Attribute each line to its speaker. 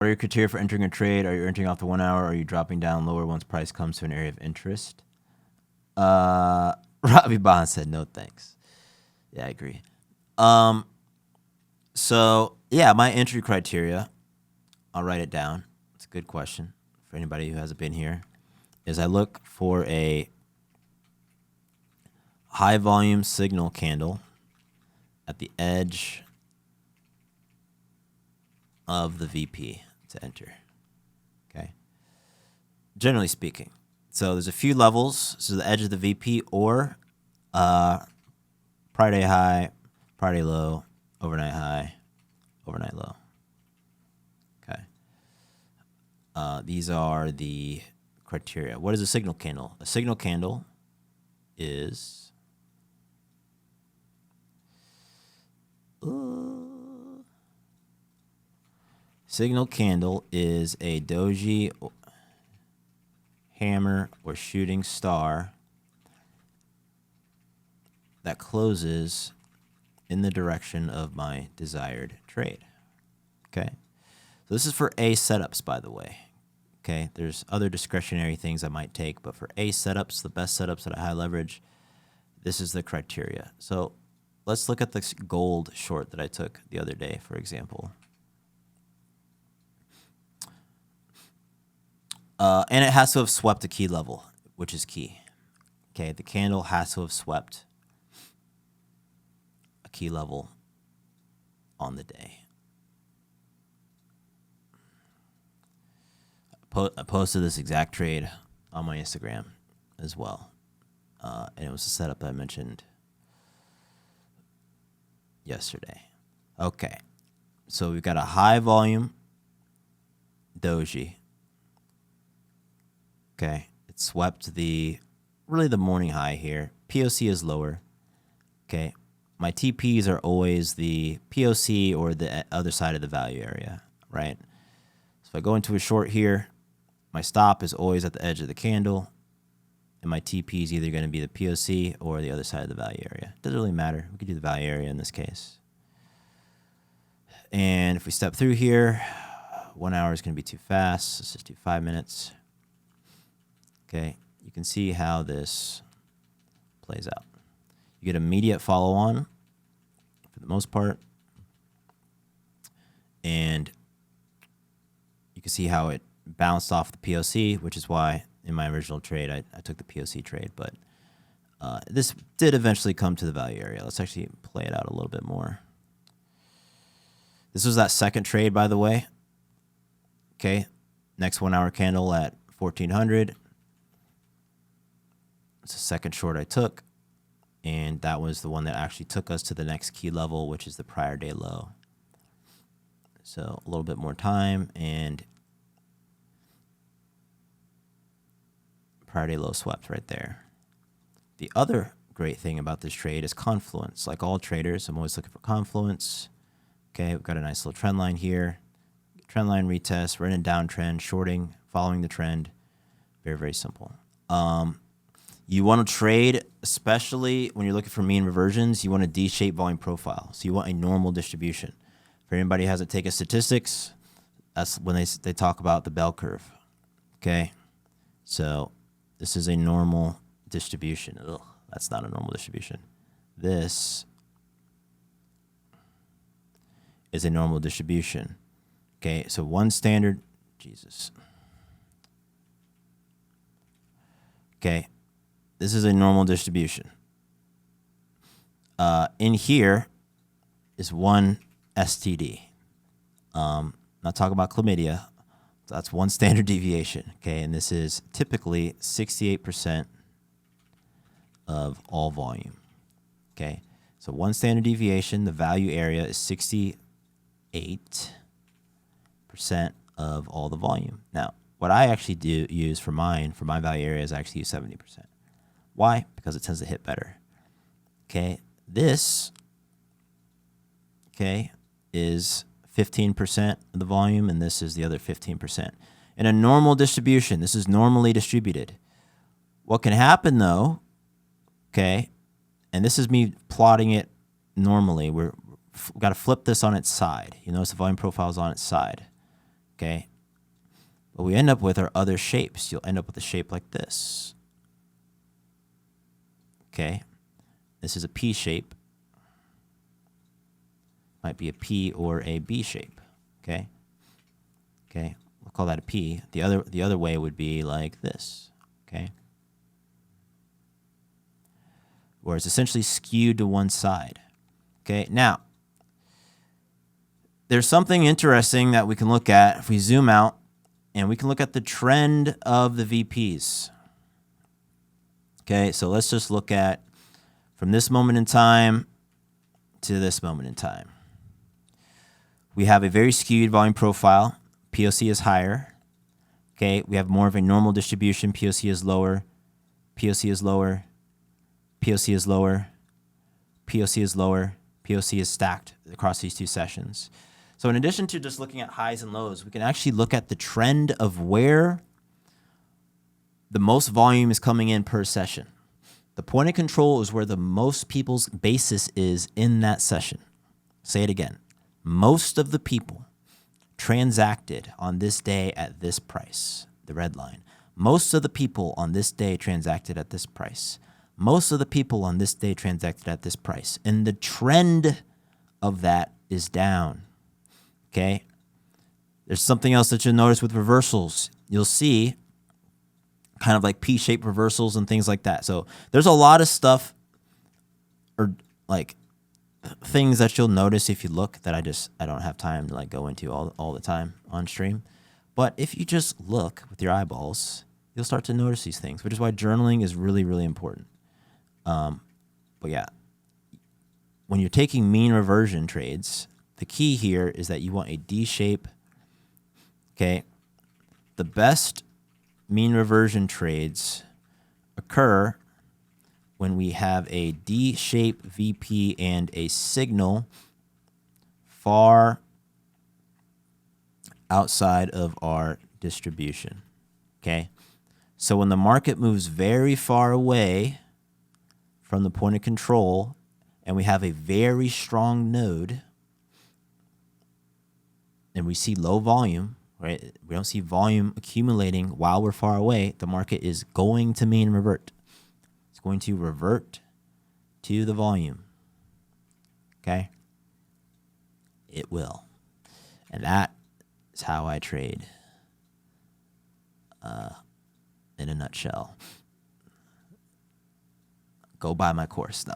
Speaker 1: What are your criteria for entering a trade? Are you entering off the 1 hour? Or are you dropping down lower once price comes to an area of interest? Robbie Bond said no thanks. Yeah, I agree. So yeah, my entry criteria, I'll write it down. It's a good question for anybody who hasn't been here, is I look for a high volume signal candle at the edge of the VP to enter. Okay. Generally speaking. So there's a few levels. So the edge of the VP or Friday high, Friday low, overnight high, overnight low. Okay. These are the criteria. What is a signal candle? A signal candle is signal candle is a doji, hammer, or shooting star that closes in the direction of my desired trade. Okay. So this is for A setups, by the way. Okay. There's other discretionary things I might take, but for A setups, the best setups at a high leverage, this is the criteria. So let's look at this gold short that I took the other day, for example. And it has to have swept a key level, which is key. Okay, the candle has to have swept a key level on the day. I posted this exact trade on my Instagram as well. And it was a setup that I mentioned yesterday. Okay, so we've got a high volume doji. Okay, it swept really the morning high here. POC is lower. Okay, my TPs are always the POC or the other side of the value area, right? So if I go into a short here, my stop is always at the edge of the candle, and my TP is either going to be the POC or the other side of the value area. Doesn't really matter. We could do the value area in this case. And if we step through here, 1 hour is going to be too fast. Let's just do 5 minutes. Okay, you can see how this plays out. You get immediate follow-on for the most part. And you can see how it bounced off the POC, which is why in my original trade, I took the POC trade. But this did eventually come to the value area. Let's actually play it out a little bit more. This was that second trade, by the way. Okay, next 1 hour candle at 1400. It's the second short I took, and that was the one that actually took us to the next key level, which is the prior day low. So a little bit more time, and prior day low swept right there. The other great thing about this trade is confluence. Like all traders, I'm always looking for confluence. Okay, we've got a nice little trend line here. Trend line retest, we're in a downtrend, shorting, following the trend. Very, very simple. You want to trade, especially when you're looking for mean reversions, you want a D-shaped volume profile. So you want a normal distribution. For anybody who hasn't taken statistics, that's when they talk about the bell curve. Okay, so this is a normal distribution. Ugh, that's not a normal distribution. This is a normal distribution. Okay, so one standard, Jesus. Okay, this is a normal distribution. In here is one STD. Not talking about chlamydia. That's one standard deviation. Okay, and this is typically 68% of all volume. Okay, so one standard deviation, the value area is 68% of all the volume. Now, what I actually do use for my value area is I actually use 70%. Why? Because it tends to hit better. Okay, this, okay, is 15% of the volume, and this is the other 15%. In a normal distribution, this is normally distributed. What can happen though, okay, and this is me plotting it normally. We've got to flip this on its side. You notice the volume profile is on its side. okay? What we end up with are other shapes. You'll end up with a shape like this, okay? This is a P shape. Might be a P or a B shape, okay? Okay, we'll call that a P. The other way would be like this, okay? Where it's essentially skewed to one side, okay? Now, there's something interesting that we can look at if we zoom out, and we can look at the trend of the VPs. Okay, so let's just look at from this moment in time to this moment in time. We have a very skewed volume profile. POC is higher. Okay, we have more of a normal distribution. POC is lower. POC is lower. POC is lower. POC is lower. POC is stacked across these two sessions. So in addition to just looking at highs and lows, we can actually look at the trend of where the most volume is coming in per session. The point of control is where the most people's basis is in that session. Say it again. Most of the people transacted on this day at this price, the red line. Most of the people on this day transacted at this price. Most of the people on this day transacted at this price. And the trend of that is down. Okay? There's something else that you'll notice with reversals. You'll see kind of like P-shaped reversals and things like that. So there's a lot of stuff or like things that you'll notice if you look that I don't have time to like go into all the time on stream. But if you just look with your eyeballs, you'll start to notice these things, which is why journaling is really, really important. But yeah, when you're taking mean reversion trades, the key here is that you want a D shape. Okay. The best mean reversion trades occur when we have a D-shaped VP and a signal far outside of our distribution, okay? So when the market moves very far away from the point of control and we have a very strong node and we see low volume, right? We don't see volume accumulating while we're far away, the market is going to mean revert. It's going to revert to the volume, okay? It will. And that is how I trade in a nutshell. Go buy my course, though.